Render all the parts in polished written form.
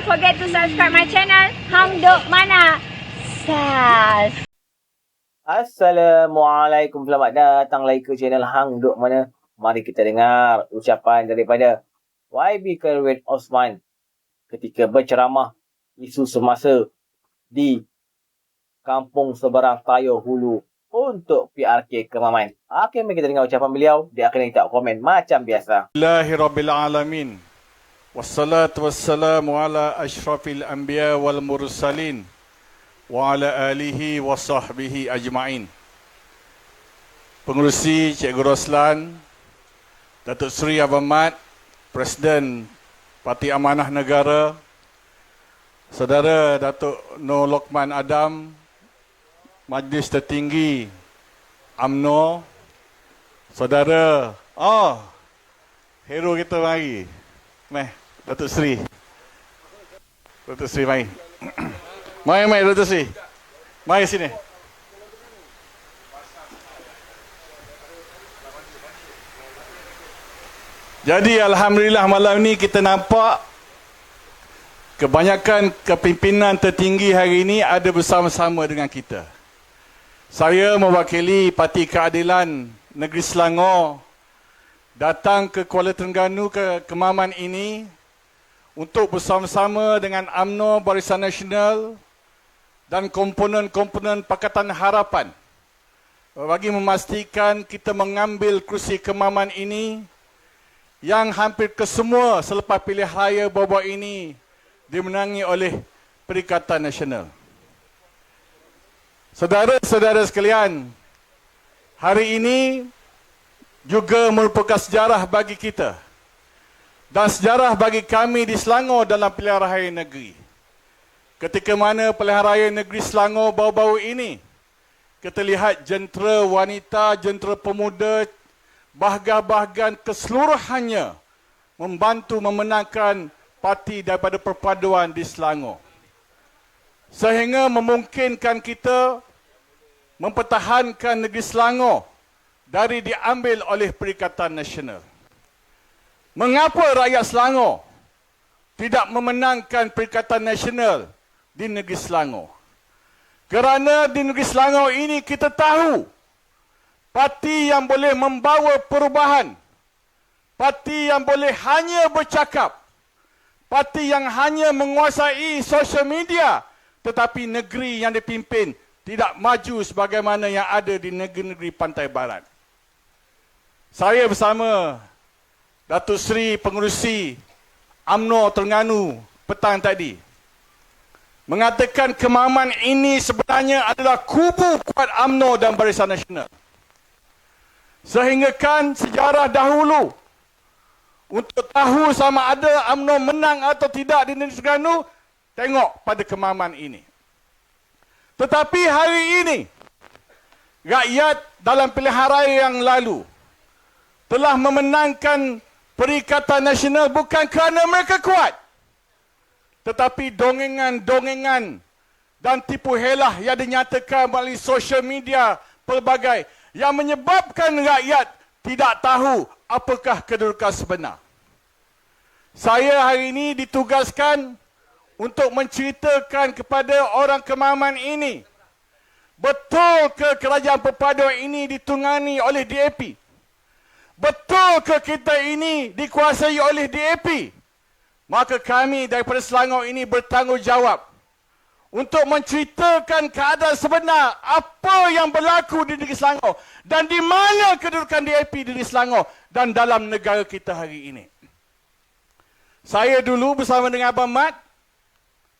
forget to subscribe my channel Hang Duk Mana. Sas. Assalamualaikum, selamat datang lagi ke channel Hang Duk Mana. Mari kita dengar ucapan daripada YB Khairudin Osman ketika berceramah isu semasa di Kampung Seberang Tayo Hulu untuk PRK Kemaman. Okey, mari kita dengar ucapan beliau. Dia akan minta komen macam biasa. Bismillahirrahmanirrahim. Wassalatu wassalamu ala ashrafil anbiya wal mursalin wa ala alihi wa sahbihi ajma'in. Pengerusi Cikgu Roslan, Datuk Seri Abang Mat, Presiden Parti Amanah Negara, Saudara Datuk Nur Lokman Adam, Majlis Tertinggi UMNO, Saudara, hero kita mari. Datuk Seri. Datuk Seri mari. Mari Datuk Seri. Mari sini. Jadi alhamdulillah malam ni kita nampak kebanyakan kepimpinan tertinggi hari ini ada bersama-sama dengan kita. Saya mewakili Parti Keadilan Negeri Selangor datang ke Kuala Terengganu ke Kemaman ini untuk bersama-sama dengan UMNO Barisan Nasional dan komponen-komponen Pakatan Harapan bagi memastikan kita mengambil kerusi Kemaman ini yang hampir kesemua selepas pilihan raya baru ini dimenangi oleh Perikatan Nasional. Saudara-saudara sekalian, hari ini juga merupakan sejarah bagi kita dan sejarah bagi kami di Selangor dalam pilihan raya negeri. Ketika mana pilihan raya negeri Selangor baru-baru ini, kita lihat jentera wanita, jentera pemuda, bahagian-bahagian keseluruhannya membantu memenangkan parti daripada perpaduan di Selangor. Sehingga memungkinkan kita mempertahankan negeri Selangor dari diambil oleh Perikatan Nasional. Mengapa rakyat Selangor tidak memenangkan Perikatan Nasional di negeri Selangor? Kerana di negeri Selangor ini kita tahu parti yang boleh membawa perubahan, parti yang boleh hanya bercakap, parti yang hanya menguasai sosial media, tetapi negeri yang dipimpin tidak maju sebagaimana yang ada di negeri-negeri pantai barat. Saya bersama Datuk Seri Pengerusi UMNO Terengganu petang tadi mengatakan Kemaman ini sebenarnya adalah kubu kuat UMNO dan Barisan Nasional. Sehinggakan sejarah dahulu untuk tahu sama ada UMNO menang atau tidak di negeri Terengganu, tengok pada Kemaman ini. Tetapi hari ini, rakyat dalam pilihan raya yang lalu telah memenangkan Perikatan Nasional bukan kerana mereka kuat, tetapi dongengan-dongengan dan tipu helah yang dinyatakan melalui sosial media pelbagai yang menyebabkan rakyat tidak tahu apakah kedudukan sebenar. Saya hari ini ditugaskan untuk menceritakan kepada orang Kemaman ini, betul ke kerajaan perpaduan ini ditunggangi oleh DAP? Betul ke kita ini dikuasai oleh DAP? Maka kami daripada Selangor ini bertanggungjawab untuk menceritakan keadaan sebenar apa yang berlaku di negeri Selangor dan di mana kedudukan DAP di negeri Selangor dan dalam negara kita hari ini. Saya dulu bersama dengan Abang Mat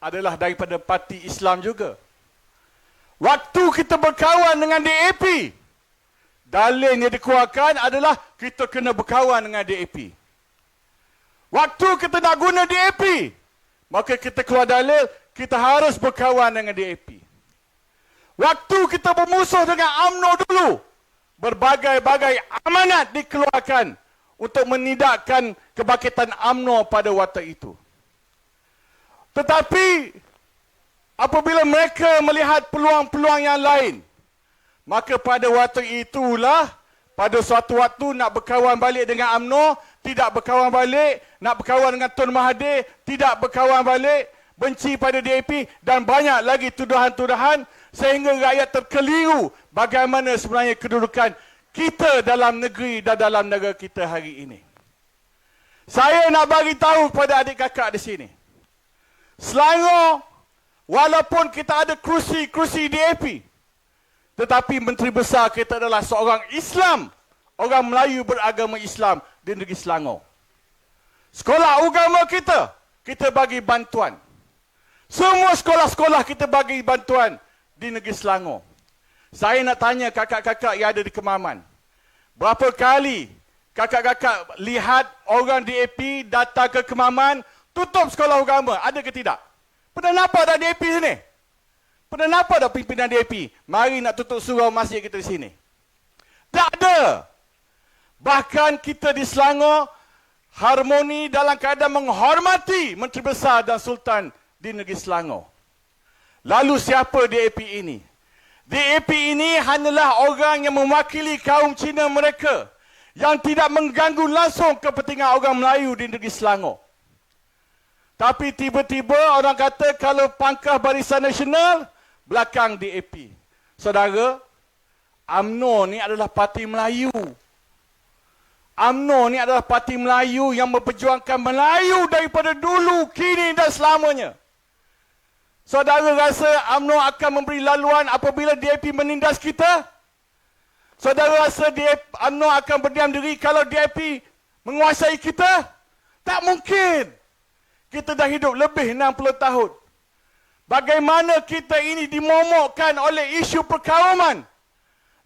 adalah daripada Parti Islam juga. Waktu kita berkawan dengan DAP, dalil yang dikeluarkan adalah kita kena berkawan dengan DAP. Waktu kita nak guna DAP, maka kita keluar dalil kita harus berkawan dengan DAP. Waktu kita bermusuh dengan UMNO dulu, berbagai-bagai amanat dikeluarkan untuk menidakkan kebangkitan UMNO pada waktu itu. Tetapi apabila mereka melihat peluang-peluang yang lain, maka pada waktu itulah, pada suatu waktu nak berkawan balik dengan UMNO, tidak berkawan balik, nak berkawan dengan Tun Mahathir, tidak berkawan balik, benci pada DAP dan banyak lagi tuduhan-tuduhan sehingga rakyat terkeliru bagaimana sebenarnya kedudukan kita dalam negeri dan dalam negara kita hari ini. Saya nak bagi tahu kepada adik kakak di sini. Selangor, walaupun kita ada kerusi-kerusi DAP, tetapi Menteri Besar kita adalah seorang Islam, orang Melayu beragama Islam di negeri Selangor. Sekolah agama kita bagi bantuan. Semua sekolah-sekolah kita bagi bantuan di negeri Selangor. Saya nak tanya kakak-kakak yang ada di Kemaman. Berapa kali kakak-kakak lihat orang DAP datang ke Kemaman, tutup sekolah agama? Ada ke tidak? Pernah nampak tak DAP sini? Pernah nampak tak pimpinan DAP? Mari nak tutup surau masjid kita di sini. Tak ada. Bahkan kita di Selangor harmoni dalam keadaan menghormati Menteri Besar dan Sultan di negeri Selangor. Lalu siapa DAP ini? DAP ini hanyalah orang yang mewakili kaum Cina mereka yang tidak mengganggu langsung kepentingan orang Melayu di negeri Selangor. Tapi tiba-tiba orang kata kalau pangkah Barisan Nasional, belakang DAP. Saudara, UMNO ni adalah parti Melayu. UMNO ni adalah parti Melayu yang memperjuangkan Melayu daripada dulu, kini dan selamanya. Saudara rasa UMNO akan memberi laluan apabila DAP menindas kita? Saudara rasa UMNO akan berdiam diri kalau DAP menguasai kita? Tak mungkin. Kita dah hidup lebih 60 tahun. Bagaimana kita ini dimomokkan oleh isu perkauman?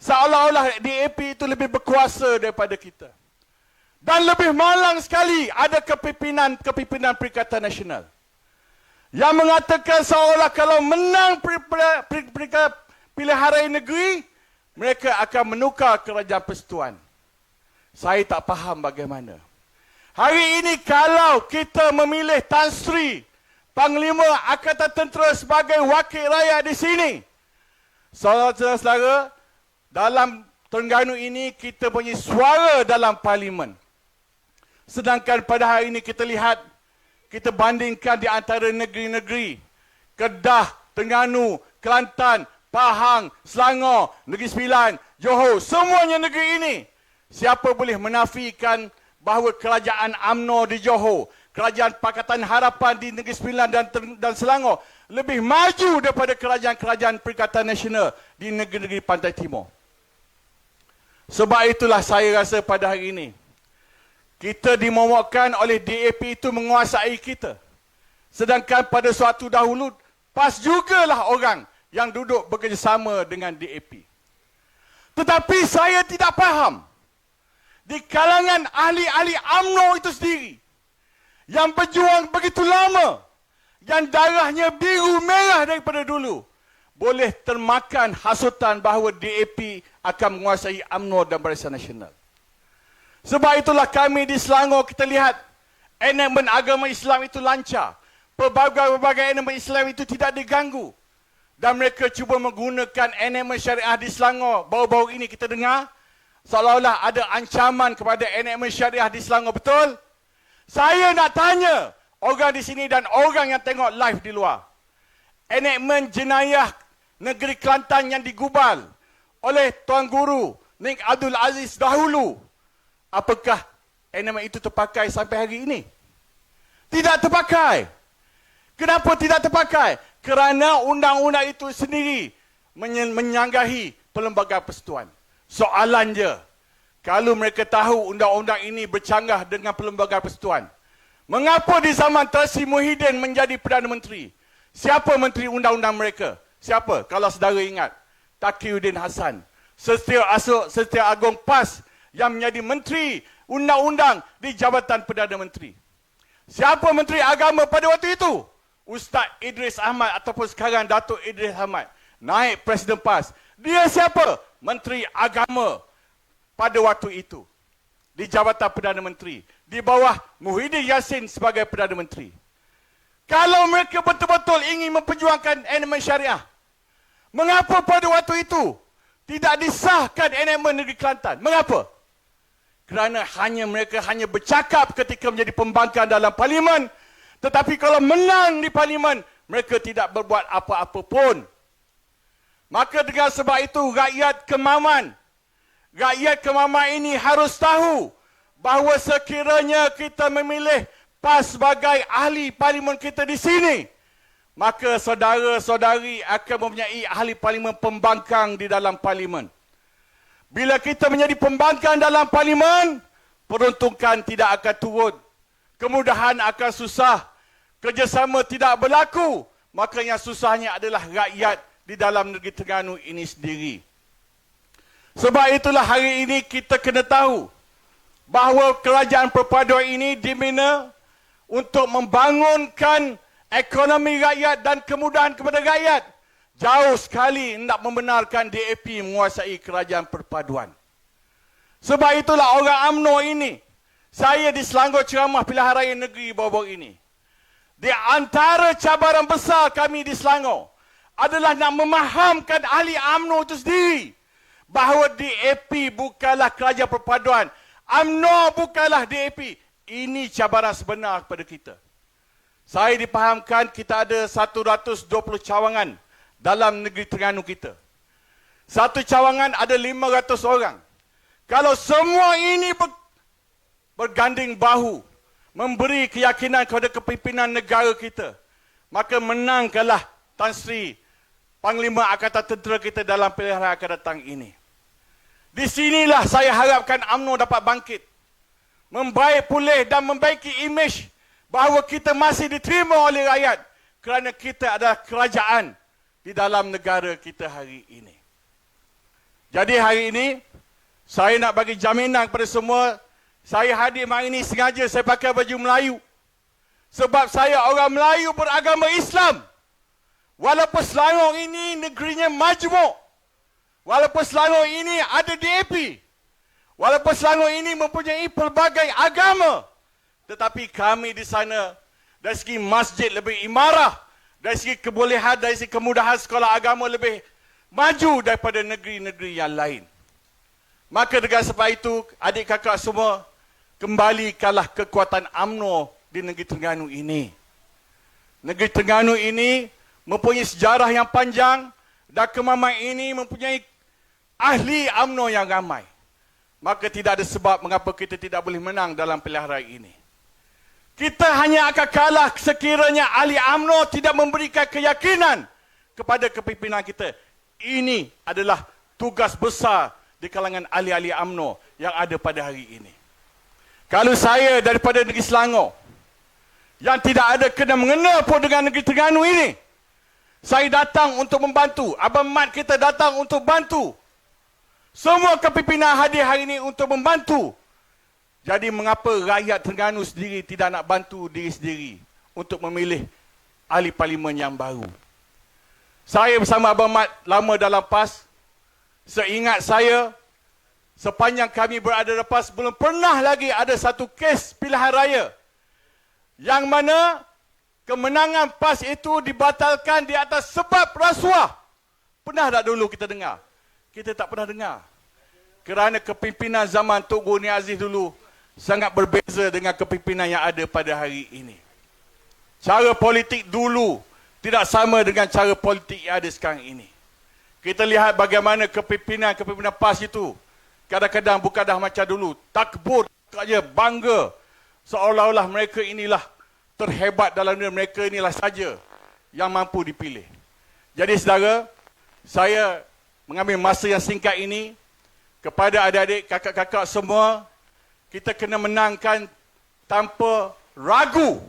Seolah-olah DAP itu lebih berkuasa daripada kita. Dan lebih malang sekali ada kepimpinan Perikatan Nasional yang mengatakan seolah kalau menang pilihan raya negeri, mereka akan menukar kerajaan persekutuan. Saya tak faham bagaimana. Hari ini kalau kita memilih Tan Sri, Panglima Angkatan Tentera sebagai wakil rakyat di sini, saudara-saudara, dalam Terengganu ini kita punya suara dalam parlimen. Sedangkan pada hari ini kita lihat, kita bandingkan di antara negeri-negeri Kedah, Terengganu, Kelantan, Pahang, Selangor, Negeri Sembilan, Johor, semuanya negeri ini. Siapa boleh menafikan bahawa kerajaan UMNO di Johor, kerajaan Pakatan Harapan di Negeri Sembilan dan Selangor lebih maju daripada kerajaan-kerajaan Perikatan Nasional di negeri-negeri Pantai Timur. Sebab itulah saya rasa pada hari ini, kita dimomokkan oleh DAP itu menguasai kita. Sedangkan pada suatu dahulu, PAS jugalah orang yang duduk bekerjasama dengan DAP. Tetapi saya tidak faham, di kalangan ahli-ahli UMNO itu sendiri, yang berjuang begitu lama, yang darahnya biru merah daripada dulu, boleh termakan hasutan bahawa DAP akan menguasai UMNO dan Barisan Nasional. Sebab itulah kami di Selangor kita lihat enakmen agama Islam itu lancar. Pelbagai enakmen Islam itu tidak diganggu. Dan mereka cuba menggunakan enakmen syariah di Selangor. Baru-baru ini kita dengar seolah-olah ada ancaman kepada enakmen syariah di Selangor. Betul? Saya nak tanya orang di sini dan orang yang tengok live di luar. Enakmen jenayah negeri Kelantan yang digubal oleh Tuan Guru Nik Abdul Aziz dahulu, apakah enakmen itu terpakai sampai hari ini? Tidak terpakai. Kenapa tidak terpakai? Kerana undang-undang itu sendiri menyanggahi Perlembagaan Persekutuan. Soalannya, kalau mereka tahu undang-undang ini bercanggah dengan Perlembagaan Persekutuan, mengapa di zaman Tan Sri Muhyiddin menjadi Perdana Menteri? Siapa menteri undang-undang mereka? Siapa? Kalau saudara ingat, Taqiyuddin Hasan, Setiausaha Agong PAS yang menjadi menteri undang-undang di Jabatan Perdana Menteri. Siapa menteri agama pada waktu itu? Ustaz Idris Ahmad ataupun sekarang Datuk Idris Ahmad, naik Presiden PAS. Dia siapa? Menteri agama pada waktu itu di Jabatan Perdana Menteri, di bawah Muhyiddin Yassin sebagai Perdana Menteri. Kalau mereka betul-betul ingin memperjuangkan enakmen syariah, mengapa pada waktu itu tidak disahkan enakmen negeri Kelantan? Mengapa? Kerana mereka hanya bercakap ketika menjadi pembangkang dalam parlimen Tetapi kalau menang di parlimen, mereka tidak berbuat apa-apa pun. Maka dengan sebab itu rakyat Kemaman ini harus tahu bahawa sekiranya kita memilih PAS sebagai ahli parlimen kita di sini, maka saudara-saudari akan mempunyai ahli parlimen pembangkang di dalam parlimen. Bila kita menjadi pembangkang dalam parlimen, peruntukan tidak akan turun. Kemudahan akan susah. Kerjasama tidak berlaku. Maka yang susahnya adalah rakyat di dalam negeri Terengganu ini sendiri. Sebab itulah hari ini kita kena tahu bahawa kerajaan perpaduan ini dibina untuk membangunkan ekonomi rakyat dan kemudahan kepada rakyat. Jauh sekali hendak membenarkan DAP menguasai kerajaan perpaduan. Sebab itulah orang UMNO ini, saya di Selangor ceramah pilihan raya negeri baru-baru ini. Di antara cabaran besar kami di Selangor adalah nak memahamkan ahli UMNO itu sendiri bahawa DAP bukanlah kerajaan perpaduan. UMNO bukanlah DAP. Ini cabaran sebenar kepada kita. Saya dipahamkan kita ada 120 cawangan dalam negeri Terengganu kita. Satu cawangan ada 500 orang. Kalau semua ini berganding bahu, memberi keyakinan kepada kepimpinan negara kita, maka menangkanlah Tan Sri, Panglima Angkatan Tentera kita dalam pilihan raya akan datang ini. Di sinilah saya harapkan UMNO dapat bangkit. Membaik pulih dan membaiki imej bahawa kita masih diterima oleh rakyat kerana kita adalah kerajaan di dalam negara kita hari ini. Jadi hari ini, saya nak bagi jaminan kepada semua, saya hadir hari ini sengaja saya pakai baju Melayu. Sebab saya orang Melayu beragama Islam. Walaupun Selangor ini negerinya majmuk. Walaupun Selangor ini ada DAP. Walaupun Selangor ini mempunyai pelbagai agama. Tetapi kami di sana, dari segi masjid lebih imarah. Dari segi kebolehan, dari segi kemudahan sekolah agama lebih maju daripada negeri-negeri yang lain. Maka dengan sebab itu, adik kakak semua, kembalikanlah kekuatan UMNO di negeri Terengganu ini. Negeri Terengganu ini mempunyai sejarah yang panjang dan Kemaman ini mempunyai ahli UMNO yang ramai. Maka tidak ada sebab mengapa kita tidak boleh menang dalam pilihan raya ini. Kita hanya akan kalah sekiranya ahli UMNO tidak memberikan keyakinan kepada kepimpinan kita. Ini adalah tugas besar di kalangan ahli-ahli UMNO yang ada pada hari ini. Kalau saya daripada negeri Selangor, yang tidak ada kena-mengena pun dengan negeri Terengganu ini, saya datang untuk membantu. Abang Mat kita datang untuk bantu. Semua kepimpinan hadir hari ini untuk membantu. Jadi mengapa rakyat Terengganu sendiri tidak nak bantu diri sendiri untuk memilih ahli parlimen yang baru? Saya bersama Abang Mat lama dalam PAS. Seingat saya, sepanjang kami berada dalam PAS, belum pernah lagi ada satu kes pilihan raya yang mana kemenangan PAS itu dibatalkan di atas sebab rasuah. Pernah tak dulu kita dengar? Kita tak pernah dengar. Kerana kepimpinan zaman Tok Guru Aziz dulu sangat berbeza dengan kepimpinan yang ada pada hari ini. Cara politik dulu tidak sama dengan cara politik yang ada sekarang ini. Kita lihat bagaimana kepimpinan PAS itu kadang-kadang bukan dah macam dulu. Takbur saja, bangga. Seolah-olah mereka inilah terhebat dalam dunia, mereka inilah saja yang mampu dipilih. Jadi saudara, saya mengambil masa yang singkat ini kepada adik-adik, kakak-kakak semua, kita kena menangkan tanpa ragu.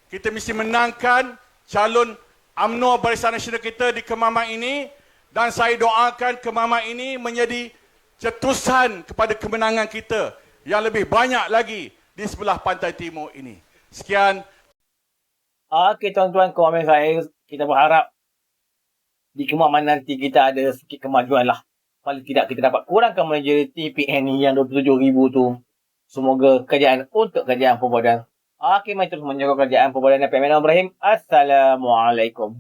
Kita mesti menangkan calon UMNO Barisan Nasional kita di Kemaman ini, dan saya doakan Kemaman ini menjadi cetusan kepada kemenangan kita yang lebih banyak lagi di sebelah pantai timur ini. Sekian. Okey tuan-tuan, komen saya, kita berharap di Kemaman nanti kita ada sikit kemajuan lah. Paling tidak kita dapat kurangkan majoriti PN yang 27,000 tu. Semoga kerajaan untuk kerajaan perpaduan. Okey, mari terus menyokong kerajaan perpaduan. Ibrahim. Assalamualaikum.